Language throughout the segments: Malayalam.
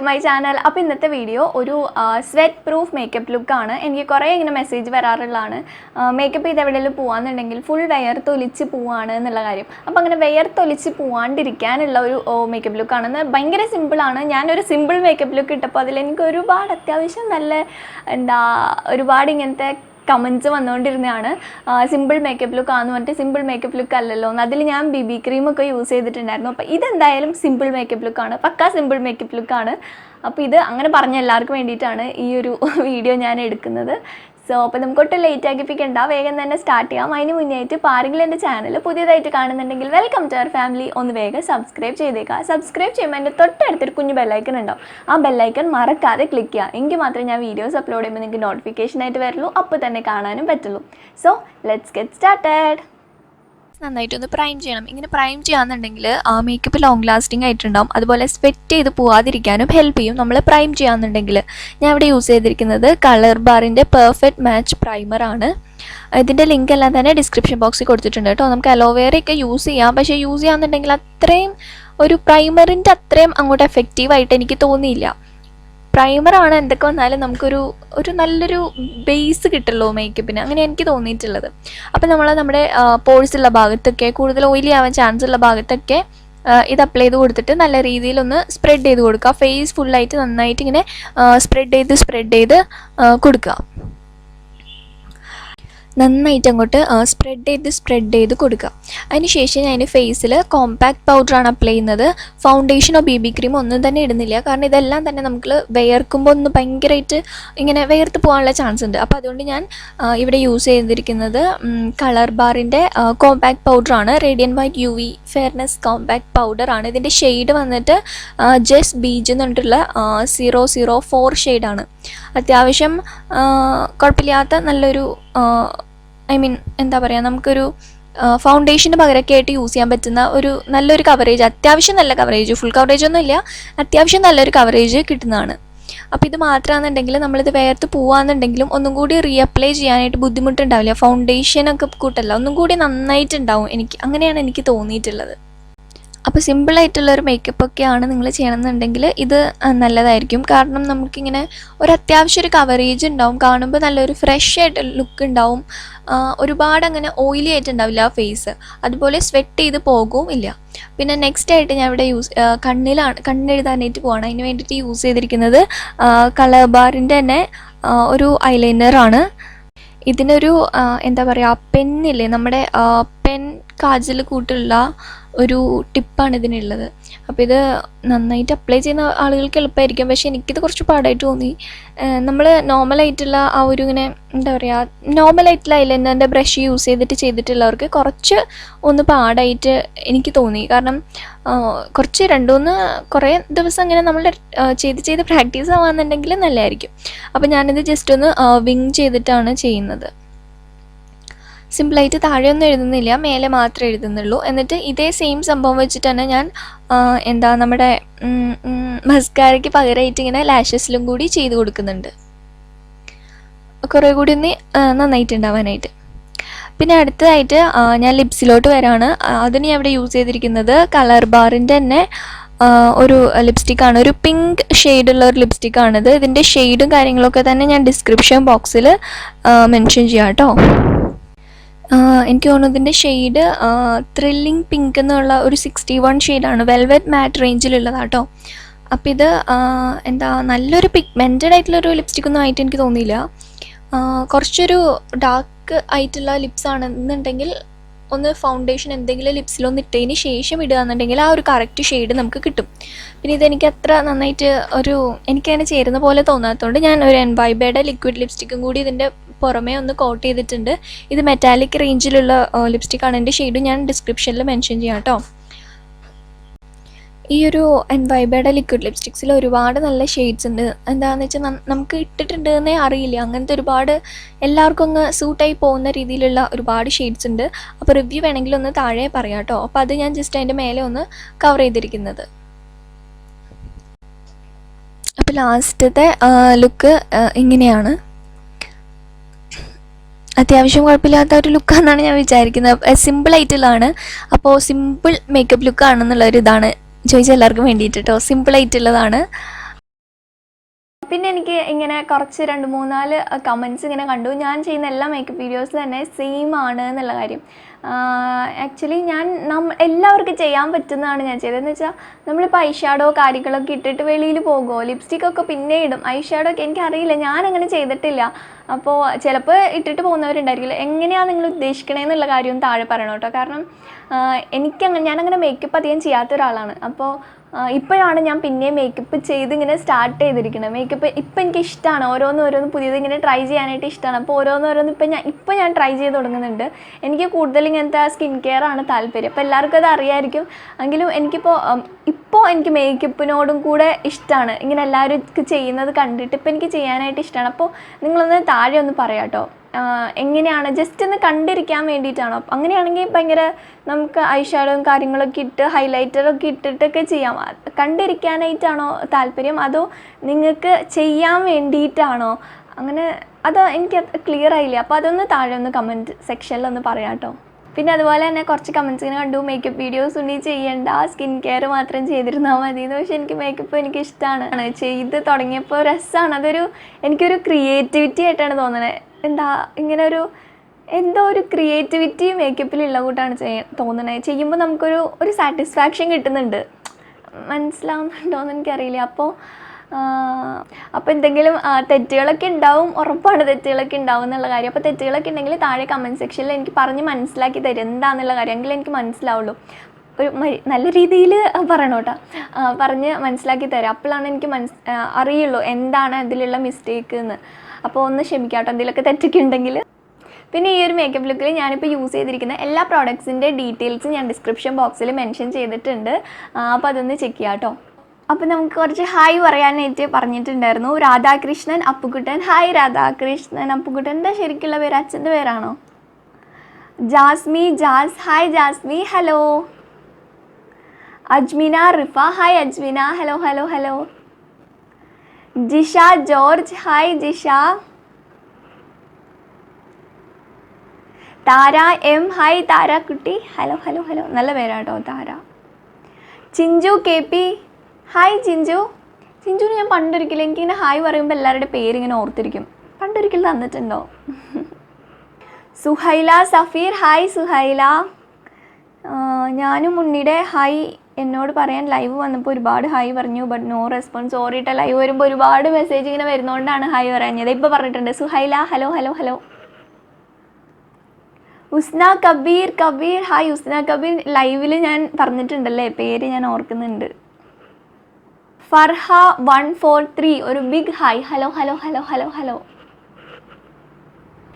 to my channel. അപ്പോൾ ഇന്നത്തെ വീഡിയോ ഒരു സ്വെറ്റ് പ്രൂഫ് മേക്കപ്പ് ലുക്ക് ആണ്. എനിക്ക് കുറേ ഇങ്ങനെ മെസ്സേജ് വരാറുള്ളതാണ് മേക്കപ്പ് ചെയ്ത് എവിടെയെങ്കിലും പോകാന്നുണ്ടെങ്കിൽ ഫുൾ വെയർത്തൊലിച്ച് പോവാണ് എന്നുള്ള കാര്യം. അപ്പോൾ അങ്ങനെ വെയർത്തൊലിച്ച് പോവാണ്ടിരിക്കാനുള്ള ഒരു മേക്കപ്പ് ലുക്കാണെന്ന്. ഭയങ്കര സിമ്പിളാണ്. ഞാനൊരു സിമ്പിൾ മേക്കപ്പ് ലുക്ക് ഇട്ടപ്പോൾ അതിലെനിക്ക് ഒരുപാട് അത്യാവശ്യം നല്ല ഒരുപാട് ഇങ്ങനത്തെ കമൻറ്റ്സ് വന്നുകൊണ്ടിരുന്നതാണ്. സിമ്പിൾ മേക്കപ്പ് ലുക്ക് ആണെന്ന് പറഞ്ഞിട്ട് സിമ്പിൾ മേക്കപ്പ് ലുക്ക് അല്ലല്ലോ എന്ന്. അതിൽ ഞാൻ BB ക്രീമൊക്കെ യൂസ് ചെയ്തിട്ടുണ്ടായിരുന്നു. അപ്പോൾ ഇതെന്തായാലും സിമ്പിൾ മേക്കപ്പ് ലുക്കാണ്, പക്കാ സിമ്പിൾ മേക്കപ്പ് ലുക്കാണ്. അപ്പോൾ ഇത് അങ്ങനെ പറഞ്ഞ എല്ലാവർക്കും വേണ്ടിയിട്ടാണ് ഈ ഒരു വീഡിയോ ഞാൻ എടുക്കുന്നത്. അപ്പോൾ നമുക്ക് ഒട്ടും ലേറ്റ് ആക്കിപ്പിക്കണ്ട, വേഗം തന്നെ സ്റ്റാർട്ട് ചെയ്യാം. അതിന് മുന്നേയായിട്ട് ഇപ്പോൾ ആരെങ്കിലും എൻ്റെ ചാനൽ പുതിയതായിട്ട് കാണുന്നുണ്ടെങ്കിൽ വെൽക്കം ടു അവർ ഫാമിലി. ഒന്ന് വേഗം സബ്സ്ക്രൈബ് ചെയ്തേക്കാം. സബ്സ്ക്രൈബ് ചെയ്യുമ്പോൾ എൻ്റെ തൊട്ടടുത്തൊരു കുഞ്ഞു ബെല്ലൈക്കൺ ഉണ്ടാവും. ആ ബെല്ലൈക്കൺ മറക്കാതെ ക്ലിക്ക് ചെയ്യുക. എങ്കിൽ മാത്രമേ ഞാൻ വീഡിയോസ് അപ്ലോഡ് ചെയ്യുമ്പോൾ നിങ്ങൾക്ക് നോട്ടിഫിക്കേഷനായിട്ട് വരുള്ളൂ, അപ്പോൾ തന്നെ കാണാനും പറ്റുള്ളൂ. So let's get started. നന്നായിട്ടൊന്ന് പ്രൈം ചെയ്യണം. ഇങ്ങനെ പ്രൈം ചെയ്യാന്നുണ്ടെങ്കിൽ ആ മേക്കപ്പ് ലോങ് ലാസ്റ്റിംഗ് ആയിട്ടുണ്ടാവും. അതുപോലെ സ്വെറ്റ് ചെയ്ത് പോവാതിരിക്കാനും ഹെൽപ്പ് ചെയ്യും നമ്മൾ പ്രൈം ചെയ്യാന്നുണ്ടെങ്കിൽ. ഞാൻ ഇവിടെ യൂസ് ചെയ്തിരിക്കുന്നത് കളർബാറിൻ്റെ പെർഫെക്റ്റ് മാച്ച് പ്രൈമറാണ്. ഇതിൻ്റെ ലിങ്ക് എല്ലാം തന്നെ ഡിസ്ക്രിപ്ഷൻ ബോക്സിൽ കൊടുത്തിട്ടുണ്ട് കേട്ടോ. നമുക്ക് അലോവേറയൊക്കെ യൂസ് ചെയ്യാം, പക്ഷേ യൂസ് ചെയ്യാന്നുണ്ടെങ്കിൽ അത്രയും ഒരു പ്രൈമറിൻ്റെ അത്രയും അങ്ങോട്ട് എഫക്റ്റീവായിട്ട് എനിക്ക് തോന്നിയില്ല. പ്രൈമറാണ് എന്തൊക്കെ വന്നാലും നമുക്കൊരു നല്ലൊരു ബേസ് കിട്ടുള്ളൂ മേക്കപ്പിന്, അങ്ങനെ എനിക്ക് തോന്നിയിട്ടുള്ളത്. അപ്പോൾ നമ്മുടെ പോഴ്സ് ഉള്ള ഭാഗത്തൊക്കെ, കൂടുതൽ ഓയിലി ആവാൻ ചാൻസ് ഉള്ള ഭാഗത്തൊക്കെ ഇത് അപ്ലൈ ചെയ്ത് കൊടുത്തിട്ട് നല്ല രീതിയിലൊന്ന് സ്പ്രെഡ് ചെയ്ത് കൊടുക്കുക. ഫേസ് ഫുള്ളായിട്ട് നന്നായിട്ട് ഇങ്ങനെ സ്പ്രെഡ് ചെയ്ത് കൊടുക്കുക. നന്നായിട്ട് അങ്ങോട്ട് സ്പ്രെഡ് ചെയ്ത് കൊടുക്കുക. അതിനുശേഷം ഞാൻ ഫേസിൽ കോമ്പാക്ട് പൗഡറാണ് അപ്ലൈ ചെയ്യുന്നത്. ഫൗണ്ടേഷനോ BB ക്രീമോ ഒന്നും തന്നെ ഇടുന്നില്ല, കാരണം ഇതെല്ലാം തന്നെ നമുക്ക് വിയർക്കുമ്പോൾ ഒന്ന് ഭയങ്കരമായിട്ട് ഇങ്ങനെ വിയർത്ത് പോകാനുള്ള ചാൻസ് ഉണ്ട്. അപ്പോൾ അതുകൊണ്ട് ഞാൻ ഇവിടെ യൂസ് ചെയ്തിരിക്കുന്നത് കളർബാറിൻ്റെ കോമ്പാക്ട് പൗഡറാണ്. Radian white UV fairness compact പൗഡറാണ്. ഇതിൻ്റെ ഷെയ്ഡ് വന്നിട്ട് ജസ്റ്റ് ബീച്ച് എന്ന് പറഞ്ഞിട്ടുള്ള 004 ഷെയ്ഡാണ്. അത്യാവശ്യം കുഴപ്പമില്ലാത്ത നല്ലൊരു എന്താ പറയുക, നമുക്കൊരു ഫൗണ്ടേഷന് പകരമൊക്കെ ആയിട്ട് യൂസ് ചെയ്യാൻ പറ്റുന്ന ഒരു നല്ലൊരു കവറേജ്, അത്യാവശ്യം നല്ല കവറേജ്, ഫുൾ കവറേജ് ഒന്നും ഇല്ല, അത്യാവശ്യം നല്ലൊരു കവറേജ് കിട്ടുന്നതാണ്. അപ്പോൾ ഇത് മാത്രമാണെന്നുണ്ടെങ്കിൽ നമ്മളിത് വേർത്ത് പോവാന്നുണ്ടെങ്കിലും ഒന്നും കൂടി റീഅപ്ലൈ ചെയ്യാനായിട്ട് ബുദ്ധിമുട്ടുണ്ടാവില്ല. ഫൗണ്ടേഷനൊക്കെ കൂട്ടല്ല, ഒന്നും കൂടി നന്നായിട്ടുണ്ടാവും. അങ്ങനെയാണ് എനിക്ക് തോന്നിയിട്ടുള്ളത്. അപ്പോൾ സിമ്പിളായിട്ടുള്ളൊരു മേക്കപ്പൊക്കെയാണ് നിങ്ങൾ ചെയ്യണമെന്നുണ്ടെങ്കിൽ ഇത് നല്ലതായിരിക്കും. കാരണം നമുക്കിങ്ങനെ അത്യാവശ്യം ഒരു കവറേജ് ഉണ്ടാവും, കാണുമ്പോൾ നല്ലൊരു ഫ്രഷ് ആയിട്ട് ലുക്ക് ഉണ്ടാവും. ഒരുപാട് അങ്ങനെ ഓയിലി ആയിട്ടുണ്ടാവില്ല ആ ഫേസ്, അതുപോലെ സ്വെറ്റ് ചെയ്ത് പോകും ഇല്ല. പിന്നെ നെക്സ്റ്റ് ആയിട്ട് ഞാൻ ഇവിടെ കണ്ണെഴുതാനായിട്ട് പോവാണ്. അതിന് വേണ്ടിയിട്ട് യൂസ് ചെയ്തിരിക്കുന്നത് കളർബാറിൻ്റെ തന്നെ ഒരു ഐലൈനറാണ്. ഇതിനൊരു എന്താ പറയുക, പെന്നില്ലേ, നമ്മുടെ പെൻ കാജൽ കൂട്ടുള്ള ഒരു ടിപ്പാണ് ഇതിനുള്ളത്. അപ്പോൾ ഇത് നന്നായിട്ട് അപ്ലൈ ചെയ്യുന്ന ആളുകൾക്ക് എളുപ്പമായിരിക്കും, പക്ഷേ എനിക്കിത് കുറച്ച് പാടായിട്ട് തോന്നി. നമ്മൾ നോർമലായിട്ടുള്ള ആ ഒരു ഇങ്ങനെ എന്താ പറയുക, നോർമലായിട്ടുള്ള ഐലൈനറിൻ്റെ ബ്രഷ് യൂസ് ചെയ്തിട്ടുള്ളവർക്ക് കുറച്ച് ഒന്ന് പാടായിട്ട് എനിക്ക് തോന്നി. കാരണം കുറച്ച് കുറേ ദിവസം അങ്ങനെ നമ്മൾ ചെയ്ത് പ്രാക്ടീസ് ആവാന്നുണ്ടെങ്കിൽ നല്ലതായിരിക്കും. അപ്പോൾ ഞാനിത് ജസ്റ്റ് ഒന്ന് വിങ് ചെയ്തിട്ടാണ് ചെയ്യുന്നത്. സിമ്പിളായിട്ട് താഴെയൊന്നും എഴുതുന്നില്ല, മേലെ മാത്രമേ എഴുതുന്നുള്ളൂ. എന്നിട്ട് ഇതേ സെയിം സംഭവം വെച്ചിട്ട് തന്നെ ഞാൻ നമ്മുടെ മസ്കാരയ്ക്ക് പകരമായിട്ട് ഇങ്ങനെ ലാഷസിലും കൂടി ചെയ്ത് കൊടുക്കുന്നുണ്ട്, കുറേ കൂടി ഒന്ന് നന്നായിട്ടുണ്ടാവാനായിട്ട്. പിന്നെ അടുത്തതായിട്ട് ഞാൻ ലിപ്സിലോട്ട് വരാണ്. അതിന് ഞാൻ ഇവിടെ യൂസ് ചെയ്തിരിക്കുന്നത് കളർബാറിൻ്റെ തന്നെ ഒരു ലിപ്സ്റ്റിക്കാണ്. ഒരു പിങ്ക് ഷെയ്ഡുള്ള ഒരു ലിപ്സ്റ്റിക്കാണിത്. ഇതിൻ്റെ ഷെയ്ഡും കാര്യങ്ങളൊക്കെ തന്നെ ഞാൻ ഡിസ്ക്രിപ്ഷൻ ബോക്സിൽ മെൻഷൻ ചെയ്യാം കേട്ടോ. എനിക്ക് തോന്നുന്നു ഇതിൻ്റെ ഷെയ്ഡ് ത്രില്ലിംഗ് പിങ്ക് എന്നുള്ള ഒരു 61 ഷെയ്ഡാണ്. വെൽവെറ്റ് മാറ്റ് റേഞ്ചിലുള്ളതാണ് കേട്ടോ. അപ്പോൾ ഇത് നല്ലൊരു പിഗ്മെൻറ്റഡ് ആയിട്ടുള്ളൊരു ലിപ്സ്റ്റിക്കൊന്നും ആയിട്ട് എനിക്ക് തോന്നിയില്ല. കുറച്ചൊരു ഡാർക്ക് ആയിട്ടുള്ള ലിപ്സ് ആണെന്നുണ്ടെങ്കിൽ ഒന്ന് ഫൗണ്ടേഷൻ എന്തെങ്കിലും ലിപ്സിലൊന്ന് ഇട്ടതിന് ശേഷം ഇടുകയെന്നുണ്ടെങ്കിൽ ആ ഒരു കറക്റ്റ് ഷെയ്ഡ് നമുക്ക് കിട്ടും. പിന്നെ ഇതെനിക്ക് അത്ര നന്നായിട്ട് എനിക്കതിനെ ചേരുന്ന പോലെ തോന്നാത്തതുകൊണ്ട് ഞാൻ ഒരു എൻവൈബയുടെ ലിക്വിഡ് ലിപ്സ്റ്റിക്കും കൂടി ഇതിൻ്റെ പുറമേ ഒന്ന് കോട്ട് ചെയ്തിട്ടുണ്ട്. ഇത് മെറ്റാലിക് റേഞ്ചിലുള്ള ലിപ്സ്റ്റിക്കാണ്. എൻ്റെ ഷെയ്ഡ് ഞാൻ ഡിസ്ക്രിപ്ഷനിൽ മെൻഷൻ ചെയ്യാം കേട്ടോ. ഈ ഒരു എൻവൈബയുടെ ലിക്വിഡ് ലിപ്സ്റ്റിക്സിൽ ഒരുപാട് നല്ല ഷെയ്ഡ്സ് ഉണ്ട്. എന്താണെന്ന് വെച്ചാൽ നമുക്ക് ഇട്ടിട്ടുണ്ടെന്നേ അറിയില്ല, അങ്ങനത്തെ ഒരുപാട് എല്ലാവർക്കും ഒന്ന് സൂട്ടായി പോകുന്ന രീതിയിലുള്ള ഒരുപാട് ഷെയ്ഡ്സ് ഉണ്ട്. അപ്പോൾ റിവ്യൂ വേണമെങ്കിൽ ഒന്ന് താഴെ പറയാം കേട്ടോ. അപ്പോൾ അത് ഞാൻ ജസ്റ്റ് അതിൻ്റെ മേലെ ഒന്ന് കവർ ചെയ്തിരിക്കുന്നത്. അപ്പോൾ ലാസ്റ്റത്തെ ലുക്ക് ഇങ്ങനെയാണ്. അത്യാവശ്യം കുഴപ്പമില്ലാത്ത ഒരു ലുക്കാണെന്നാണ് ഞാൻ വിചാരിക്കുന്നത്. സിമ്പിളായിട്ടുള്ളതാണ്. അപ്പോൾ സിമ്പിൾ മേക്കപ്പ് ലുക്കാണെന്നുള്ളൊരു ഇതാണ് ചോദിച്ചാൽ എല്ലാവർക്കും വേണ്ടിയിട്ട് കേട്ടോ. സിമ്പിളായിട്ടുള്ളതാണ്. പിന്നെ എനിക്ക് ഇങ്ങനെ കുറച്ച് 2-3-4 കമൻറ്റ്സ് ഇങ്ങനെ കണ്ടു, ഞാൻ ചെയ്യുന്ന എല്ലാ മേക്കപ്പ് വീഡിയോസ് തന്നെ സെയിം ആണ് എന്നുള്ള കാര്യം. ആക്ച്വലി എല്ലാവർക്കും ചെയ്യാൻ പറ്റുന്നതാണ് ഞാൻ ചെയ്തതെന്ന് വെച്ചാൽ, നമ്മളിപ്പോൾ ഐ ഷാഡോ കാര്യങ്ങളൊക്കെ ഇട്ടിട്ട് വെളിയിൽ പോകുമോ, ലിപ്സ്റ്റിക്കൊക്കെ പിന്നെ ഇടും, ഐ ഷാഡോ ഒക്കെ എനിക്കറിയില്ല, ഞാനങ്ങനെ ചെയ്തിട്ടില്ല. അപ്പോൾ ചിലപ്പോൾ ഇട്ടിട്ട് പോകുന്നവരുണ്ടായിരിക്കില്ല. എങ്ങനെയാണ് നിങ്ങൾ ഉദ്ദേശിക്കണേന്നുള്ള കാര്യം താഴെ പറയണം കേട്ടോ. കാരണം ഞാനങ്ങനെ മേക്കപ്പ് അധികം ചെയ്യാത്ത ഒരാളാണ്. അപ്പോൾ ഇപ്പോഴാണ് ഞാൻ പിന്നെയും മേക്കപ്പ് ചെയ്ത് ഇങ്ങനെ സ്റ്റാർട്ട് ചെയ്തിരിക്കുന്നത്. മേക്കപ്പ് ഇപ്പം എനിക്ക് ഇഷ്ടമാണ്, ഓരോന്ന് പുതിയത് ഇങ്ങനെ ട്രൈ ചെയ്യാനായിട്ട് ഇഷ്ടമാണ്. അപ്പോൾ ഓരോന്ന് ഇപ്പം ഞാൻ ട്രൈ ചെയ്ത് തുടങ്ങുന്നുണ്ട്. എനിക്ക് കൂടുതൽ ഇങ്ങനത്തെ സ്കിൻ കെയർ ആണ് താല്പര്യം. അപ്പോൾ എല്ലാവർക്കും അത് അറിയായിരിക്കും. എങ്കിലും ഇപ്പോൾ എനിക്ക് മേക്കപ്പിനോടും കൂടെ ഇഷ്ടമാണ്. ഇങ്ങനെ എല്ലാവരും ചെയ്യുന്നത് കണ്ടിട്ട് ഇപ്പോൾ എനിക്ക് ചെയ്യാനായിട്ട് ഇഷ്ടമാണ്. അപ്പോൾ നിങ്ങളൊന്ന് താഴെ ഒന്ന് പറയാം കേട്ടോ, എങ്ങനെയാണ്, ജസ്റ്റ് ഒന്ന് കണ്ടിരിക്കാൻ വേണ്ടിയിട്ടാണോ? അങ്ങനെയാണെങ്കിൽ ഭയങ്കര നമുക്ക് ഐ ഷാഡോയും കാര്യങ്ങളൊക്കെ ഇട്ട് ഹൈലൈറ്ററൊക്കെ ഇട്ടിട്ടൊക്കെ ചെയ്യാം. കണ്ടിരിക്കാനായിട്ടാണോ താല്പര്യം, അതോ നിങ്ങൾക്ക് ചെയ്യാൻ വേണ്ടിയിട്ടാണോ? അങ്ങനെ അതോ എനിക്ക് ക്ലിയർ ആയില്ല. അപ്പോൾ അതൊന്ന് താഴെ ഒന്ന് കമൻറ്റ് സെക്ഷനിലൊന്ന് പറയാം കേട്ടോ. പിന്നെ അതുപോലെ തന്നെ കുറച്ച് കമൻറ്റ്സ് ഇങ്ങനെ കണ്ടു, മേക്കപ്പ് വീഡിയോസ് ഒന്നും ചെയ്യേണ്ട, സ്കിൻ കെയർ മാത്രം ചെയ്തിരുന്നാൽ മതി എന്ന്. പക്ഷേ എനിക്ക് മേക്കപ്പ് എനിക്കിഷ്ടമാണ്, ചെയ്ത് തുടങ്ങിയപ്പോൾ രസമാണ്. എനിക്കൊരു ക്രിയേറ്റിവിറ്റി ആയിട്ടാണ് തോന്നുന്നത്. ഇങ്ങനെ എന്തോ ഒരു ക്രിയേറ്റിവിറ്റി മേക്കപ്പിലുള്ള കൂട്ടാണ് തോന്നണേ. ചെയ്യുമ്പോൾ നമുക്കൊരു സാറ്റിസ്ഫാക്ഷൻ കിട്ടുന്നുണ്ട്. മനസ്സിലാവുന്നുണ്ടോയെന്ന് എനിക്കറിയില്ല. അപ്പോൾ എന്തെങ്കിലും തെറ്റുകളൊക്കെ ഉണ്ടാവും, ഉറപ്പാണ് തെറ്റുകളൊക്കെ ഉണ്ടാവും എന്നുള്ള കാര്യം. അപ്പോൾ തെറ്റുകളൊക്കെ ഉണ്ടെങ്കിൽ താഴെ കമൻറ്റ് സെക്ഷനിൽ എനിക്ക് പറഞ്ഞ് മനസ്സിലാക്കി തരും എന്താണെന്നുള്ള കാര്യം. എങ്കിലും എനിക്ക് മനസ്സിലാവുള്ളൂ. ഒരു നല്ല രീതിയിൽ പറയണം കേട്ടോ, പറഞ്ഞ് മനസ്സിലാക്കി തരാം. അപ്പോഴാണ് എനിക്ക് അറിയുള്ളൂ എന്താണ് അതിലുള്ള മിസ്റ്റേക്ക് എന്ന്. അപ്പോൾ ഒന്ന് ക്ഷമിക്കാം കേട്ടോ എന്തെങ്കിലുമൊക്കെ തെറ്റൊക്കെ ഉണ്ടെങ്കിൽ. പിന്നെ ഈ ഒരു മേക്കപ്പ് ലുക്കിൽ ഞാനിപ്പോൾ യൂസ് ചെയ്തിരിക്കുന്ന എല്ലാ പ്രോഡക്ട്സിൻ്റെ ഡീറ്റെയിൽസ് ഞാൻ ഡിസ്ക്രിപ്ഷൻ ബോക്സിൽ മെൻഷൻ ചെയ്തിട്ടുണ്ട്. അപ്പോൾ അതൊന്ന് ചെക്ക് ചെയ്യാം കേട്ടോ. അപ്പോൾ നമുക്ക് കുറച്ച് ഹായ് പറയാനായിട്ട് പറഞ്ഞിട്ടുണ്ടായിരുന്നു. രാധാകൃഷ്ണൻ അപ്പുക്കുട്ടൻ, ഹായ് രാധാകൃഷ്ണൻ അപ്പുക്കുട്ടൻ. എന്താ ശരിക്കുള്ള പേര്, അച്ഛൻ്റെ പേരാണോ? Jaz, hi Jasmi, hello. Ajmina Rifa, hi Ajmina, hello. Jisha George, hi Jisha. Thara M, hi Thara കുട്ടി, ഹലോ. നല്ല പേരാട്ടോ Thara. Chinchu K P, hi ചിഞ്ചുവിന് ഞാൻ പണ്ടൊരിക്കലും എനിക്കിങ്ങനെ ഹായ് പറയുമ്പോൾ എല്ലാവരുടെ പേരിങ്ങനെ ഓർത്തിരിക്കും. പണ്ടൊരിക്കൽ തന്നിട്ടുണ്ടോ? സുഹൈല സഫീർ, ഹായ് സുഹൈല. ഞാനും ഉണ്ണിയുടെ ഹായ് എന്നോട് പറയാൻ ലൈവ് വന്നപ്പോൾ ഒരുപാട് ഹായ് പറഞ്ഞു, ബട്ട് നോ റെസ്പോൺസ്. സോറിയിട്ട് ലൈവ് വരുമ്പോൾ ഒരുപാട് മെസ്സേജ് ഇങ്ങനെ വരുന്നതുകൊണ്ടാണ് ഹായ് പറയാഞ്ഞത്. ഇപ്പോൾ പറഞ്ഞിട്ടുണ്ട് സുഹൈല, ഹലോ. ഉസ്ന കബീർ, ഹായ് ഉസ്ന കബീർ. ലൈവിൽ ഞാൻ പറഞ്ഞിട്ടുണ്ടല്ലേ, പേര് ഞാൻ ഓർക്കുന്നുണ്ട്. ഫർഹ 143 ഒരു ബിഗ് ഹായ്, ഹലോ.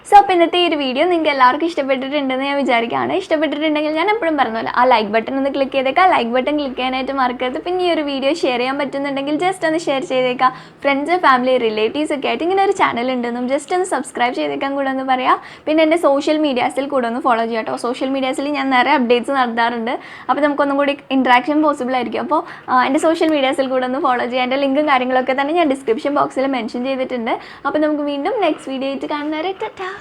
സോ അപ്പോൾ ഇന്നത്തെ ഈ ഒരു വീഡിയോ നിങ്ങൾക്ക് എല്ലാവർക്കും ഇഷ്ടപ്പെട്ടിട്ടുണ്ടെന്ന് ഞാൻ വിചാരിക്കുകയാണ്. ഇഷ്ടപ്പെട്ടിട്ടുണ്ടെങ്കിൽ ഞാൻ എപ്പോഴും പറഞ്ഞല്ലോ, ആ ലൈക്ക് ബട്ടൺ ഒന്ന് ക്ലിക്ക് ചെയ്തേക്കാം. ലൈക്ക് ബട്ടൺ ക്ലിക്ക് ചെയ്യാനായിട്ട് മറക്കരുത്. പിന്നെ ഈ ഒരു വീഡിയോ ഷെയർ ചെയ്യാൻ പറ്റുന്നുണ്ടെങ്കിൽ ജസ്റ്റ് ഒന്ന് ഷെയർ ചെയ്തേക്കാം. ഫ്രണ്ട്സ്, ഫാമിലി, റിലേറ്റീവ്സ് ഒക്കെ ആയിട്ട് ഇങ്ങനെ ഒരു ചാനൽ ഉണ്ടെന്നും ജസ്റ്റ് ഒന്ന് സബ്സ്ക്രൈബ് ചെയ്തേക്കാൻ കൂടെ ഒന്ന് പറയാം. പിന്നെ എൻ്റെ സോഷ്യൽ മീഡിയാസിൽ കൂടെ ഒന്ന് ഫോളോ ചെയ്യാം കേട്ടോ. സോഷ്യൽ മീഡിയാസിൽ ഞാൻ നിറയെ അപ്ഡേറ്റ്സ് നടത്താറുണ്ട്. അപ്പോൾ നമുക്കൊന്നും കൂടി ഇൻട്രാക്ഷൻ പോസിബിൾ ആയിരിക്കും. അപ്പോൾ എൻ്റെ സോഷ്യൽ മീഡിയാസിൽ കൂടെ ഒന്ന് ഫോളോ ചെയ്യാം. എൻ്റെ ലിങ്കും കാര്യങ്ങളൊക്കെ തന്നെ ഞാൻ ഡിസ്ക്രിപ്ഷൻ ബോക്സിൽ മെൻഷൻ ചെയ്തിട്ടുണ്ട്. അപ്പോൾ നമുക്ക് വീണ്ടും നെക്സ്റ്റ് വീഡിയോ ആയിട്ട് കാണുന്നവരെ ടാറ്റാ.